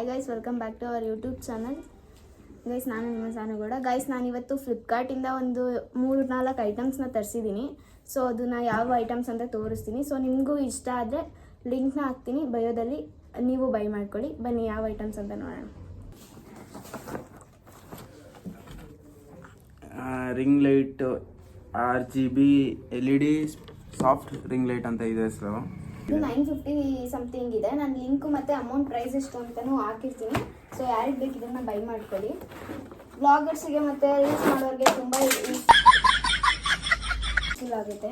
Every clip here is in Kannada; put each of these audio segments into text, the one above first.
Hi guys, welcome back to our YouTube channel. Guys, ನಾನು ನಿಮ್ಮ ಸಾನುಗೌಡ. ಗೈಸ್, ನಾನಿವತ್ತು ಫ್ಲಿಪ್ಕಾರ್ಟಿಂದ ಒಂದು 3-4 ಐಟಮ್ಸ್ನ ತರಿಸಿದ್ದೀನಿ. ಸೊ ಅದನ್ನು ಯಾವ ಐಟಮ್ಸ್ ಅಂತ ತೋರಿಸ್ತೀನಿ. ಸೊ ನಿಮಗೂ ಇಷ್ಟ ಆದರೆ ಲಿಂಕ್ನ ಹಾಕ್ತೀನಿ ಬಯೋದಲ್ಲಿ, ನೀವು ಬೈ ಮಾಡ್ಕೊಳ್ಳಿ. ಬನ್ನಿ ಯಾವ ಐಟಮ್ಸ್ ಅಂತ ನೋಡೋಣ. Ring light RGB LED soft ring light ಅಂತ ಇದೆ ಹೆಸರು. ಇದು 950 ಸಮಥಿಂಗ್ ಇದೆ. ನಾನು ಲಿಂಕು ಮತ್ತು ಅಮೌಂಟ್ ಪ್ರೈಸ್ ಎಷ್ಟು ಅಂತಲೂ ಹಾಕಿರ್ತೀನಿ. ಸೊ ಯಾರಿಗೆ ಬೇಕು ಇದನ್ನು ಬೈ ಮಾಡ್ಕೊಳ್ಳಿ. ಬ್ಲಾಗರ್ಸಿಗೆ ಮತ್ತು ರೀಲ್ಸ್ ಮಾಡೋರಿಗೆ ತುಂಬ ಯೂಸ್ಫುಲ್ ಆಗುತ್ತೆ.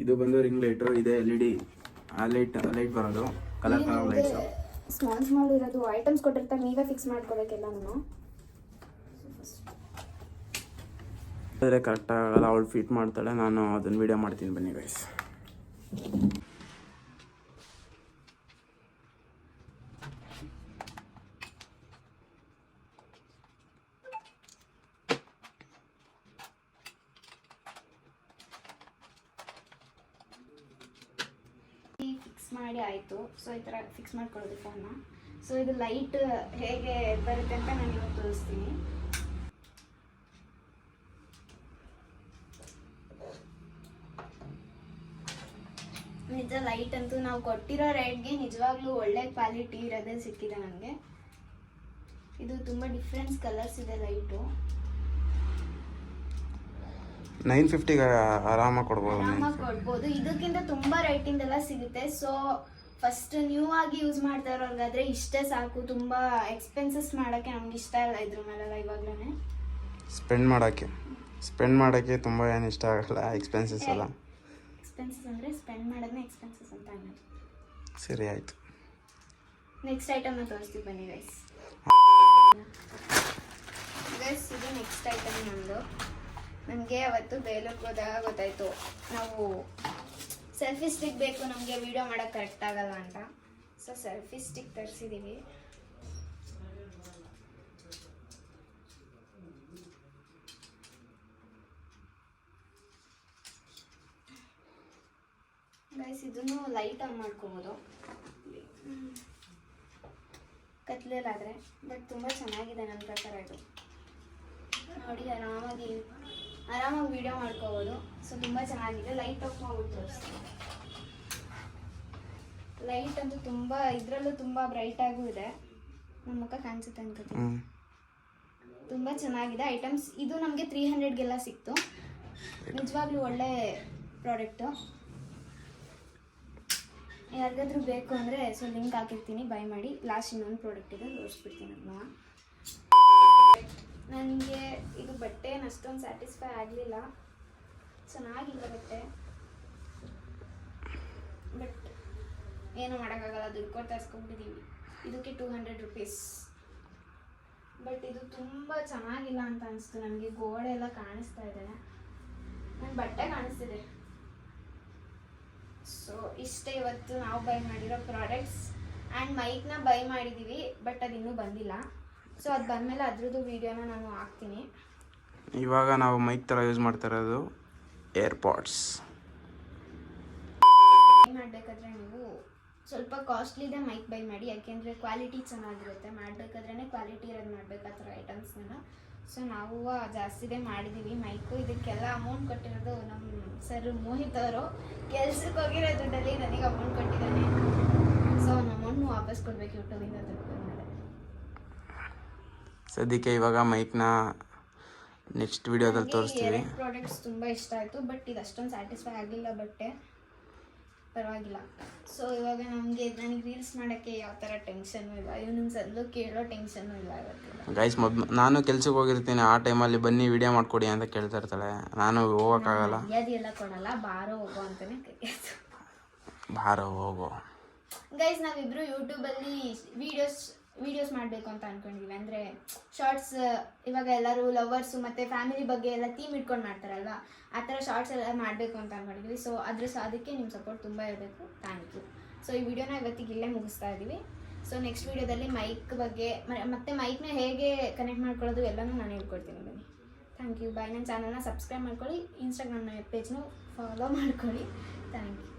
ಇದು ಬಂದು ರಿಂಗ್ ಲೈಟು, ಇದೆ LED ಲೈಟ್ ಬರೋದು, ಕಲರ್ ಲೈಟ್ಸ್. ಸ್ಮಾಲ್ ಇರೋದು ಐಟಮ್ಸ್ ಕೊಟ್ಟಿರ್ತಾರೆ, ನೀವೇ ಫಿಕ್ಸ್ ಮಾಡ್ಕೋಬೇಕೆಲ್ಲ. ಆದರೆ ಕರೆಕ್ಟಾಗಲ್ಲ, ಅವಳು ಫಿಟ್ ಮಾಡ್ತಾಳೆ, ನಾನು ಅದನ್ನು ವಿಡಿಯೋ ಮಾಡ್ತೀನಿ. ಬನ್ನಿ ಗೈಸ್. ಫಿಕ್ಸ್ ಮಾಡಿ ಆಯಿತು. ಸೊ ಈ ಥರ ಫಿಕ್ಸ್ ಮಾಡ್ಕೊಳ್ಳೋದು ಫೋನ್ನ. ಸೊ ಇದು ಲೈಟ್ ಹೇಗೆ ಬರುತ್ತೆ ಅಂತ ನಾನು ಇವಾಗ ತೋರಿಸ್ತೀನಿ. ನಿಜ ಲೈಟ್ ಅಂತೂ ನಾವು ಕೊಟ್ಟಿರೋ ರೇಟ್ಗೆ ನಿಜವಾಗ್ಲೂ ಒಳ್ಳೆ ಕ್ವಾಲಿಟಿ ಇರೋದೇ ಸಿಕ್ಕಿದೆ ನನಗೆ. ಇದು ತುಂಬ ಡಿಫ್ರೆನ್ಸ್ ಕಲರ್ಸ್ ಇದೆ ಲೈಟು. 950 ಆರಾಮಾಗಿ ಕೊಡ್ಬೋದು. ಇದಕ್ಕಿಂತ ತುಂಬ ರೇಟಿಂದೆಲ್ಲ ಸಿಗುತ್ತೆ. ಸೊ ಫಸ್ಟ್ ನ್ಯೂ ಆಗಿ ಯೂಸ್ ಮಾಡ್ತಾ ಇರೋರ್ಗಾದ್ರೆ ಇಷ್ಟೇ ಸಾಕು. ತುಂಬ ಎಕ್ಸ್ಪೆನ್ಸಸ್ ಮಾಡೋಕ್ಕೆ ನಮ್ಗೆ ಇಷ್ಟ ಇಲ್ಲ ಇದ್ರ ಮೇಲೆಲ್ಲ. ಇವಾಗಲೇ ಸ್ಪೆಂಡ್ ಮಾಡೋಕ್ಕೆ ತುಂಬ ಏನು ಇಷ್ಟ ಆಗಲ್ಲ. ಎಕ್ಸ್ಪೆನ್ಸಸ್ ಅಲ್ಲ, ಎಕ್ಸ್ಪೆನ್ಸಸ್ ಅಂದರೆ ಸ್ಪೆಂಡ್ ಮಾಡೋದನ್ನ ಎಕ್ಸ್ಪೆನ್ಸಸ್ ಅಂತ ಅನ್ನೋದು. ಸರಿ ಆಯಿತು. ನೆಕ್ಸ್ಟ್ ಐಟಮ್ನ ತೋರಿಸ್ತೀವಿ ಬನ್ನಿ ಗೈಸ್. ಇದು ನೆಕ್ಸ್ಟ್ ಐಟಮ್ ನಮ್ಮದು. ನಮಗೆ ಅವತ್ತು ಬೇಲೂರಿಗೆ ಹೋದಾಗ ಗೊತ್ತಾಯಿತು, ನಾವು ಸೆಲ್ಫಿ ಸ್ಟಿಕ್ ಬೇಕು ನಮಗೆ ವಿಡಿಯೋ ಮಾಡೋಕ್ಕೆ ಕರೆಕ್ಟ್ ಆಗಲ್ಲ ಅಂತ. ಸೊ ಸೆಲ್ಫಿ ಸ್ಟಿಕ್ ತರಿಸಿದ್ದೀವಿ. ಗೈಸ್, ಇದನ್ನು ಲೈಟ್ ಆನ್ ಮಾಡ್ಕೋಬೋದು ಕತ್ಲೆಲ್ಲಾದರೆ. ಬಟ್ ತುಂಬ ಚೆನ್ನಾಗಿದೆ ನನ್ನ ಪ್ರಕಾರ. ಇದು ನೋಡಿ, ಆರಾಮಾಗಿ ವಿಡಿಯೋ ಮಾಡ್ಕೋಬೋದು. ಸೊ ತುಂಬ ಚೆನ್ನಾಗಿದೆ. ಲೈಟ್ ಆಫ್ ಮಾಡ್ಬಿಟ್ಟು ತೋರಿಸ್ತೀನಿ. ಲೈಟ್ ಅಂತೂ ತುಂಬ, ಇದರಲ್ಲೂ ತುಂಬ ಬ್ರೈಟಾಗೂ ಇದೆ. ನಮ್ಮ ಮುಖ ಕಾಣಿಸುತ್ತೆ ಅನ್ಕೋತೀನಿ. ತುಂಬ ಚೆನ್ನಾಗಿದೆ ಐಟಮ್ಸ್. ಇದು ನಮಗೆ 300ಗೆಲ್ಲ ಸಿಕ್ತು. ನಿಜವಾಗ್ಲೂ ಒಳ್ಳೆ ಪ್ರಾಡಕ್ಟು. ಯಾರಿಗಾದ್ರೂ ಬೇಕು ಅಂದರೆ ಸೊ ಲಿಂಕ್ ಹಾಕಿರ್ತೀನಿ, ಬೈ ಮಾಡಿ. ಲಾಸ್ಟ್ ಇನ್ನೊಂದು ಪ್ರಾಡಕ್ಟ್ ಇದೆ, ತೋರಿಸ್ಬಿಡ್ತೀನಿ ಅದನ್ನ. ನನಗೆ ಇದು ಬಟ್ಟೆ ಅಷ್ಟೊಂದು ಸ್ಯಾಟಿಸ್ಫೈ ಆಗಲಿಲ್ಲ. ಚೆನ್ನಾಗಿಲ್ಲ ಬಟ್ಟೆ, ಬಟ್ ಏನೂ ಮಾಡೋಕ್ಕಾಗಲ್ಲ. ದುಡ್ಡು ಕೊಟ್ಟು ತರಿಸ್ಕೊಂಡ್ಬಿಟ್ಟಿದ್ದೀವಿ. ಇದಕ್ಕೆ 200 ರೂಪೀಸ್. ಬಟ್ ಇದು ತುಂಬ ಚೆನ್ನಾಗಿಲ್ಲ ಅಂತ ಅನಿಸ್ತು ನನಗೆ. ಗೋಡೆ ಎಲ್ಲ ಕಾಣಿಸ್ತಾ ಇದೆ, ನನ್ನ ಬಟ್ಟೆ ಕಾಣಿಸ್ತಿದೆ. ಸೊ ಇಷ್ಟೇ ಇವತ್ತು ನಾವು ಬೈ ಮಾಡಿರೋ ಪ್ರಾಡಕ್ಟ್ಸ್. ಆ್ಯಂಡ್ ಮೈಕ್ನ ಬೈ ಮಾಡಿದ್ದೀವಿ, ಬಟ್ ಅದು ಇನ್ನೂ ಬಂದಿಲ್ಲ. ಸೊ ಅದು ಬಂದಮೇಲೆ ಅದ್ರದ್ದು ವೀಡಿಯೋನ ನಾನು ಹಾಕ್ತೀನಿ. ಇವಾಗ ನಾವು ಮೈಕ್ ಥರ ಯೂಸ್ ಮಾಡ್ತಾ ಇರೋದು ಏರ್ಪಾಡ್ಸ್. ಬೈ ಮಾಡಬೇಕಾದ್ರೆ ನೀವು ಸ್ವಲ್ಪ ಕಾಸ್ಟ್ಲಿದೆ ಮೈಕ್ ಬೈ ಮಾಡಿ, ಯಾಕೆಂದರೆ ಕ್ವಾಲಿಟಿ ಚೆನ್ನಾಗಿರುತ್ತೆ. ಮಾಡಬೇಕಾದ್ರೇ ಕ್ವಾಲಿಟಿ ಇರೋದು ಮಾಡಬೇಕು ಆ ಥರ ಐಟಮ್ಸ್ನೆಲ್ಲ. ಸೊ ನಾವು ಜಾಸ್ತಿದೇ ಮಾಡಿದ್ದೀವಿ ಮೈಕು. ಇದಕ್ಕೆಲ್ಲ ಅಮೌಂಟ್ ಕೊಟ್ಟಿರೋದು ನಮ್ಮ ಸರ್ ಮೋಹಿತ್ ಅವರು. ಕೆಲ್ಸಕ್ಕೆ ಹೋಗಿರೋ ದುಡ್ಡಲ್ಲಿ ನನಗೆ ಅಮೌಂಟ್ ಕೊಟ್ಟಿದ್ದಾನೆ. ಸೊ ಅವ್ನ ಅಮೌಂಟ್ನು ವಾಪಸ್ ಕೊಡಬೇಕು ಯೂಟ್ಯೂಬಿಂದ ದುಡ್ಡು ಮೇಲೆ. ಸದ್ಯಕ್ಕೆ ಇವಾಗ ಮೈಕ್ನ ನೆಕ್ಸ್ಟ್ ವಿಡಿಯೋದಲ್ಲಿ ತೋರಿಸ್ತೀವಿ. ಪ್ರಾಡಕ್ಟ್ಸ್ ತುಂಬ ಇಷ್ಟ ಆಯಿತು, ಬಟ್ ಇದು ಅಷ್ಟೊಂದು ಸ್ಯಾಟಿಸ್ಫೈ ಆಗಲಿಲ್ಲ. ಬಟ್ಟೆ ಪರವಾಗಿಲ್ಲ. ಸೊ ಇವಾಗ ನನಗೆ ರೀಲ್ಸ್ ಮಾಡೋಕ್ಕೆ ಯಾವ ಥರ ಟೆನ್ಷನ್ನು ಇಲ್ಲ. ಇವನಿಗೆ ಸದ್ಲು ಕೇಳೋ ಟೆನ್ಷನ್ನು ಇಲ್ಲ ಇವತ್ತಿಲ್ಲ. ಗೈಸ್, ನಾನು ಕೆಲ್ಸಕ್ಕೆ ಹೋಗಿರ್ತೀನಿ. ಆ ಟೈಮಲ್ಲಿ ಬನ್ನಿ ವಿಡಿಯೋ ಮಾಡಿಕೊಡಿ ಅಂತ ಕೇಳ್ತಾ ಇರ್ತಾಳೆ. ನಾನು ಹೋಗೋಕ್ಕಾಗಲ್ಲ. ಮರ್ಯಾದೆಲ್ಲ ಕೊಡಲ್ಲ, ಬಾರೋ ಹೋಗೋ ಅಂತಲೇ ಕರೆಯೋದು. ಬಾರೋ ಹೋಗೋ. ಗೈಸ್, ನಾವಿಬ್ಬರು ಯೂಟ್ಯೂಬಲ್ಲಿ ವೀಡಿಯೋಸ್ ಮಾಡಬೇಕು ಅಂತ ಅಂದ್ಕೊಂಡಿದ್ದೀವಿ. ಅಂದರೆ ಶಾರ್ಟ್ಸ್. ಇವಾಗ ಎಲ್ಲರೂ ಲವರ್ಸು ಮತ್ತು ಫ್ಯಾಮಿಲಿ ಬಗ್ಗೆ ಎಲ್ಲ ಥೀಮ್ ಇಟ್ಕೊಂಡು ಮಾಡ್ತಾರಲ್ವ, ಆ ಥರ ಶಾರ್ಟ್ಸ್ ಎಲ್ಲ ಮಾಡಬೇಕು ಅಂತ ಅಂದ್ಕೊಂಡಿದ್ದೀವಿ. ಸೊ ಅದಕ್ಕೆ ನಿಮ್ಮ ಸಪೋರ್ಟ್ ತುಂಬ ಇರಬೇಕು. Thank you. ಸೊ ಈ ವಿಡಿಯೋನ ಇವತ್ತಿಗೆ ಇಲ್ಲೇ ಮುಗಿಸ್ತಾ ಇದ್ದೀವಿ. ಸೊ ನೆಕ್ಸ್ಟ್ ವೀಡಿಯೋದಲ್ಲಿ ಮೈಕ್ ಬಗ್ಗೆ ಮತ್ತೆ ಮೈಕ್ನ ಹೇಗೆ ಕನೆಕ್ಟ್ ಮಾಡ್ಕೊಳ್ಳೋದು ಎಲ್ಲನೂ ನಾನು ಹೇಳ್ಕೊಡ್ತೀನಿ ಬನ್ನಿ. Thank you. ಬಾಯ್. ನನ್ನ ಚಾನಲ್ನ ಸಬ್ಸ್ಕ್ರೈಬ್ ಮಾಡ್ಕೊಳ್ಳಿ, ಇನ್ಸ್ಟಾಗ್ರಾಮ್ ಪೇಜ್ನು ಫಾಲೋ ಮಾಡ್ಕೊಳ್ಳಿ. Thank you.